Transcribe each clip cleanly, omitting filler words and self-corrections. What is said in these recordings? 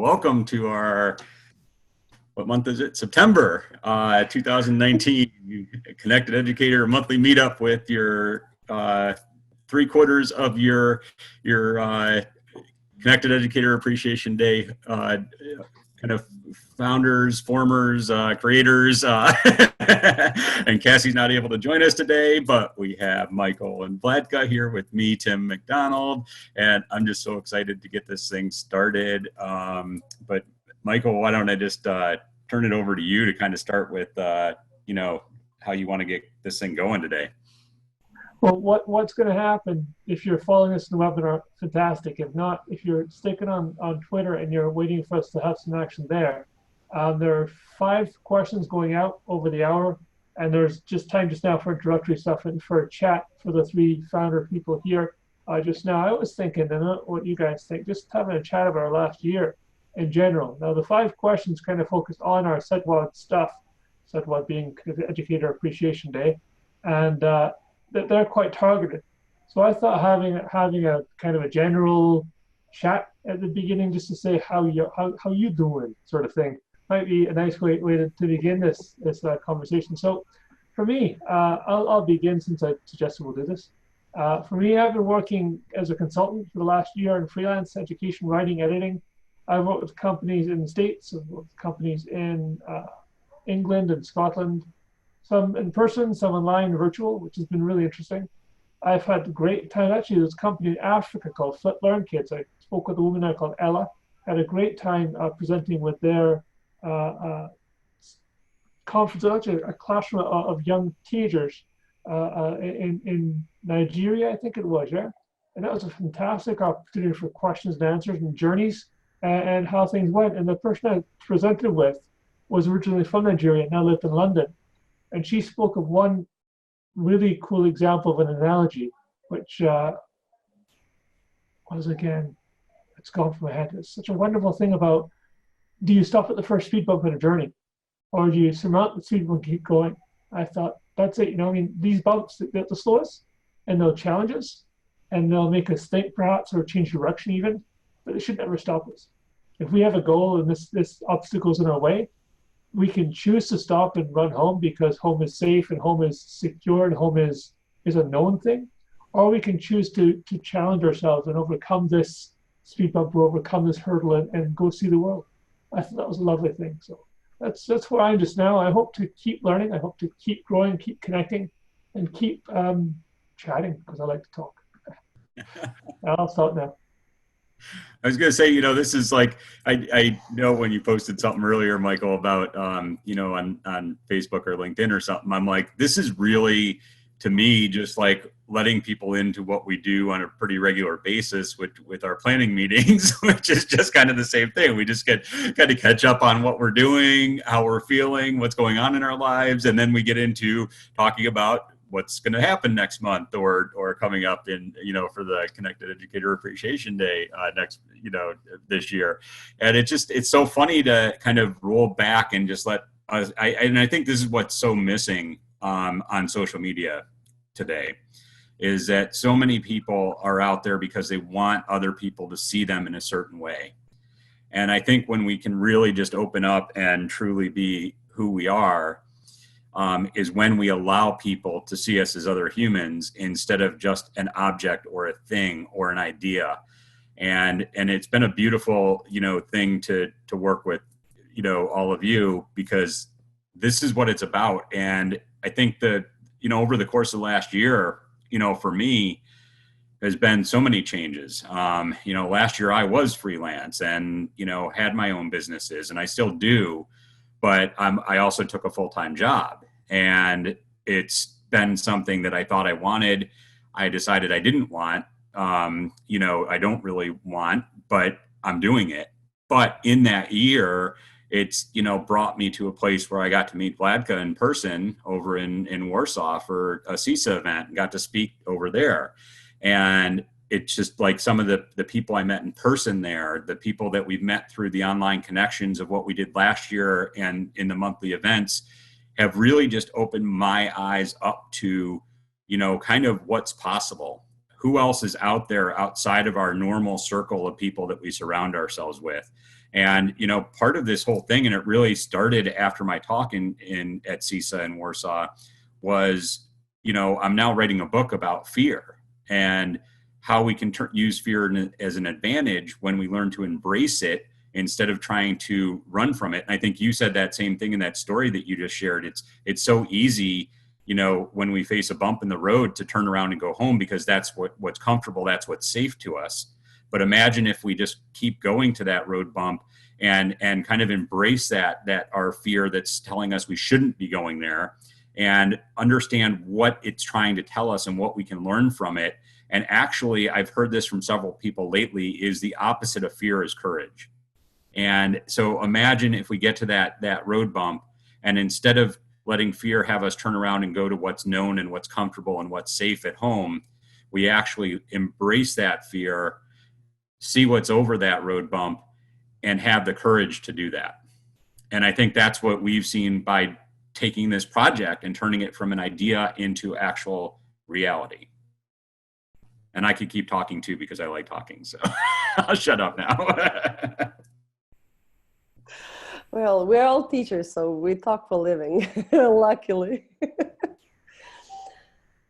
welcome to our, what month is it? September 2019 Connected Educator monthly meetup with your 3/4 of your Connected Educator Appreciation Day kind of founders, formers, creators, and Cassie's not able to join us today, but we have Michael and Vladka here with me, Tim McDonald, and I'm just so excited to get this thing started. But Michael, why don't I just turn it over to you to kind of start with, how you want to get this thing going today. Well, what's going to happen if you're following us in the webinar? Fantastic. If not, if you're sticking on Twitter and you're waiting for us to have some action there, there are 5 questions going out over the hour, and there's just time just now for introductory stuff and for a chat for the 3 founder people here. Just now, I was thinking, and I don't know what you guys think, just having a chat about our last year in general. Now, the 5 questions kind of focused on our CETWAD stuff, CETWAD being Educator Appreciation Day, and that they're quite targeted. So I thought having a kind of a general chat at the beginning, just to say how you doing, sort of thing, might be a nice way to begin this conversation. So for me, I'll begin since I suggested we'll do this. For me, I've been working as a consultant for the last year in freelance education, writing, editing. I've worked with companies in the States, I've worked with companies in England and Scotland, some in person, some online, virtual, which has been really interesting. I've had a great time. Actually, there's a company in Africa called Flip Learn Kids. I spoke with a woman there called Ella. Had a great time presenting with their conference, actually a classroom of young teenagers in Nigeria, I think it was, yeah? And that was a fantastic opportunity for questions and answers and journeys and how things went. And the person I presented with was originally from Nigeria and now lived in London. And she spoke of one really cool example of an analogy, which was, again, it's gone from my head. It's such a wonderful thing about, do you stop at the first speed bump in a journey? Or do you surmount the speed bump and keep going? I thought, that's it. These bumps, they'll slow us, and they'll challenge us, and they'll make us think perhaps, or change direction even, but it should never stop us. If we have a goal and this obstacle's in our way, we can choose to stop and run home because home is safe and home is secure and home is a known thing, or we can choose to challenge ourselves and overcome this speed bump or overcome this hurdle and go see the world. I thought that was a lovely thing. So that's where I am just now. I hope to keep learning. I hope to keep growing, keep connecting, and keep chatting because I like to talk. I'll stop now. I was going to say, this is like, I know when you posted something earlier, Michael, about, on Facebook or LinkedIn or something, I'm like, this is really, to me, just like letting people into what we do on a pretty regular basis with our planning meetings, which is just kind of the same thing. We just get kind of catch up on what we're doing, how we're feeling, what's going on in our lives. And then we get into talking about what's going to happen next month or coming up in, for the Connected Educator Appreciation Day this year. And it's so funny to kind of roll back and just let us, I think this is what's so missing on social media today, is that so many people are out there because they want other people to see them in a certain way. And I think when we can really just open up and truly be who we are, is when we allow people to see us as other humans instead of just an object or a thing or an idea. And it's been a beautiful, thing to work with, all of you, because this is what it's about. And I think that, over the course of last year, for me, there's been so many changes. Last year I was freelance and, had my own businesses, and I still do, but I also took a full-time job. And it's been something that I thought I wanted. I decided I didn't want, I don't really want, but I'm doing it. But in that year, it's, brought me to a place where I got to meet Vladka in person over in Warsaw for a CESA event and got to speak over there. And it's just like some of the people I met in person there, the people that we've met through the online connections of what we did last year and in the monthly events, have really just opened my eyes up to, kind of what's possible. Who else is out there outside of our normal circle of people that we surround ourselves with? And, you know, part of this whole thing, and it really started after my talk at CISA in Warsaw, was, you know, I'm now writing a book about fear and how we can use fear as an advantage when we learn to embrace it instead of trying to run from it. And I think you said that same thing in that story that you just shared. It's so easy, you know, when we face a bump in the road to turn around and go home because that's what's comfortable, that's what's safe to us. But imagine if we just keep going to that road bump and kind of embrace that our fear that's telling us we shouldn't be going there, and understand what it's trying to tell us and what we can learn from it. And actually, I've heard this from several people lately, is the opposite of fear is courage. And so imagine if we get to that road bump, and instead of letting fear have us turn around and go to what's known and what's comfortable and what's safe at home, we actually embrace that fear, see what's over that road bump, and have the courage to do that. And I think that's what we've seen by taking this project and turning it from an idea into actual reality. And I could keep talking too because I like talking, so I'll shut up now. Well, we're all teachers, so we talk for a living, luckily.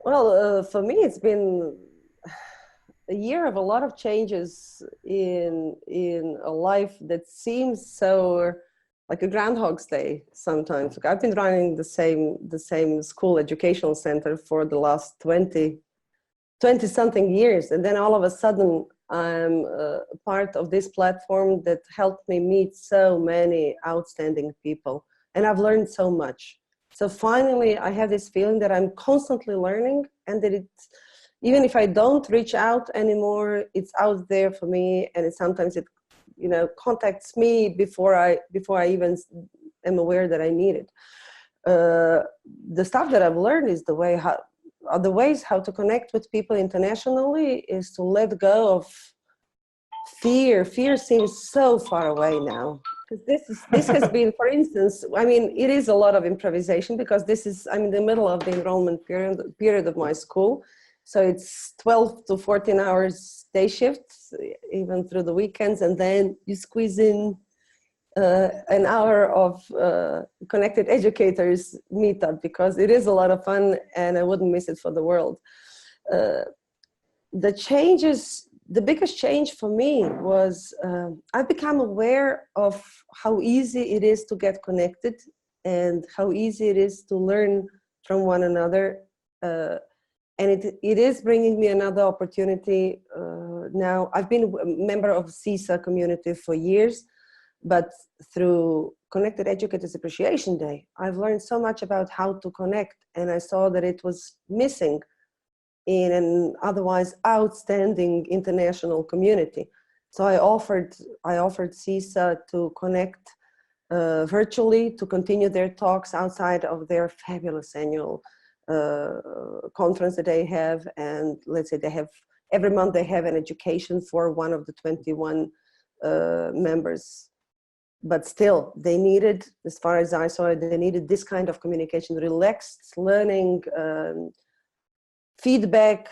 Well, for me, it's been a year of a lot of changes in a life that seems so like a Groundhog's Day sometimes. I've been running the same school educational center for the last 20 something years, and then all of a sudden I'm part of this platform that helped me meet so many outstanding people, and I've learned so much. So finally I have this feeling that I'm constantly learning, and that it's, even if I don't reach out anymore, it's out there for me, and sometimes it, you know, contacts me before I even am aware that I need it. The stuff that I've learned is the ways how to connect with people internationally, is to let go of fear. Fear seems so far away now. This has been, for instance, I mean, it is a lot of improvisation because I'm in the middle of the enrollment period of my school. So it's 12 to 14 hours day shifts, even through the weekends. And then you squeeze in an hour of Connected Educators Meetup, because it is a lot of fun and I wouldn't miss it for the world. The biggest change for me was I've become aware of how easy it is to get connected and how easy it is to learn from one another. And it is bringing me another opportunity. Now, I've been a member of CISA community for years, but through Connected Educators Appreciation Day, I've learned so much about how to connect, and I saw that it was missing in an otherwise outstanding international community. So I offered CISA to connect virtually, to continue their talks outside of their fabulous annual conference that they have. And let's say every month they have an education for one of the 21 members. But still, they needed, as far as I saw it, they needed this kind of communication, relaxed learning, feedback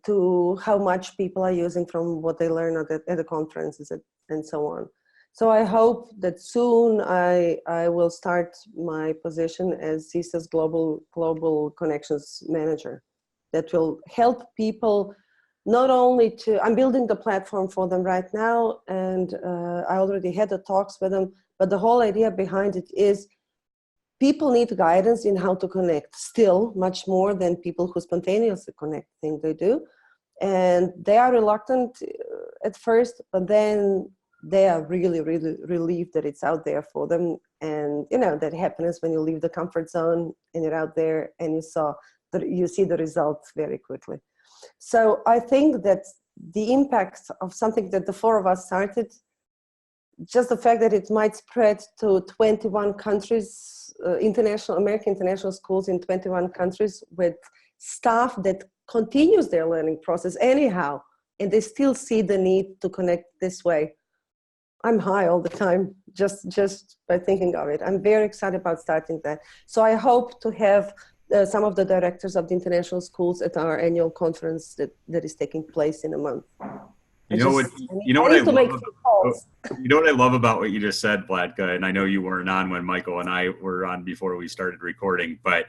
to how much people are using from what they learn at the conferences and so on. So I hope that soon I will start my position as CISA's Global Connections Manager. That will help people not only I'm building the platform for them right now, and I already had the talks with them, but the whole idea behind it is people need guidance in how to connect, still much more than people who spontaneously connect think they do. And they are reluctant at first, but then they are really, really relieved that it's out there for them. And you know, that happens when you leave the comfort zone and you're out there and you see the results very quickly. So I think that the impact of something that the four of us started, just the fact that it might spread to 21 countries, American international schools in 21 countries, with staff that continues their learning process anyhow, and they still see the need to connect this way. I'm high all the time, just by thinking of it. I'm very excited about starting that. So I hope to have some of the directors of the international schools at our annual conference that is taking place in a month. I You know what? just, You know I what I need to love make about, few calls. you know what I love about what you just said, Vladka, and I know you weren't on when Michael and I were on before we started recording, but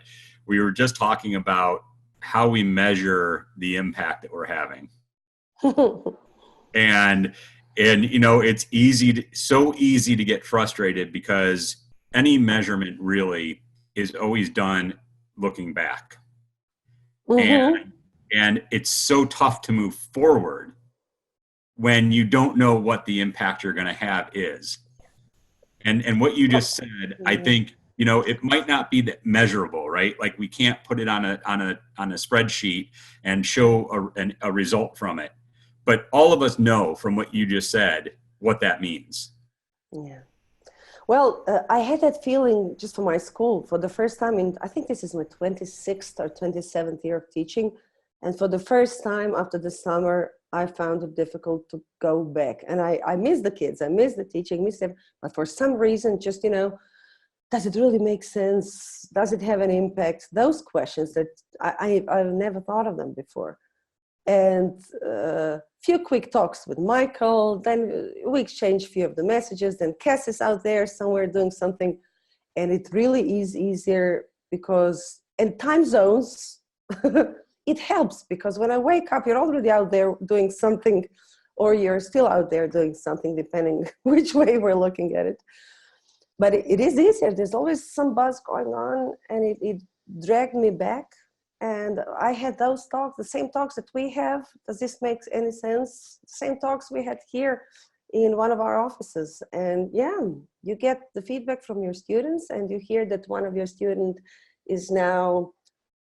we were just talking about how we measure the impact that we're having. And you know, it's so easy to get frustrated because any measurement really is always done looking back. And Mm-hmm. and it's so tough to move forward when you don't know what the impact you're going to have is. And what you just said, I think, you know, it might not be that measurable, right? Like we can't put it on a spreadsheet and show a result from it. But all of us know from what you just said what that means. Yeah. Well, I had that feeling just for my school for the first time in, I think this is my 26th or 27th year of teaching. And for the first time after the summer, I found it difficult to go back. And I miss the kids, I miss the teaching, miss them. But for some reason, just, you know, does it really make sense? Does it have an impact? Those questions that I've never thought of them before. And few quick talks with Michael, then we exchange a few of the messages, then Cass is out there somewhere doing something, and it really is easier because, and time zones, it helps because when I wake up, you're already out there doing something, or you're still out there doing something, depending which way we're looking at it. But it is easier. There's always some buzz going on, and it dragged me back. And I had those talks, the same talks that we have. Does this make any sense? Same talks we had here in one of our offices. And yeah, you get the feedback from your students, and you hear that one of your students is now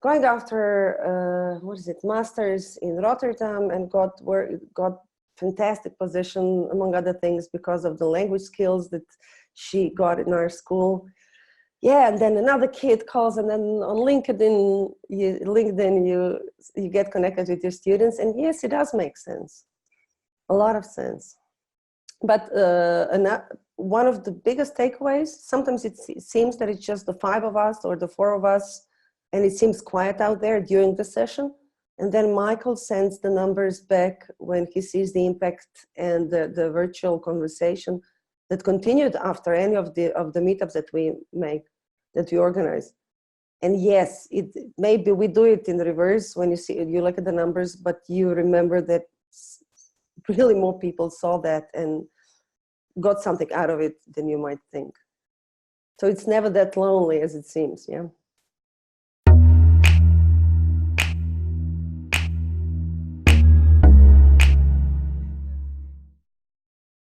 going after, masters in Rotterdam, and got fantastic position, among other things, because of the language skills that she got in our school. Yeah, and then another kid calls, and then on LinkedIn, you get connected with your students, and yes, it does make sense, a lot of sense. But one of the biggest takeaways, sometimes it seems that it's just the 5 of us or the 4 of us, and it seems quiet out there during the session. And then Michael sends the numbers back when he sees the impact and the virtual conversation that continued after any of the meetups that we make, that we organize. And yes, maybe we do it in reverse when you look at the numbers, but you remember that really more people saw that and got something out of it than you might think. So it's never that lonely as it seems, yeah.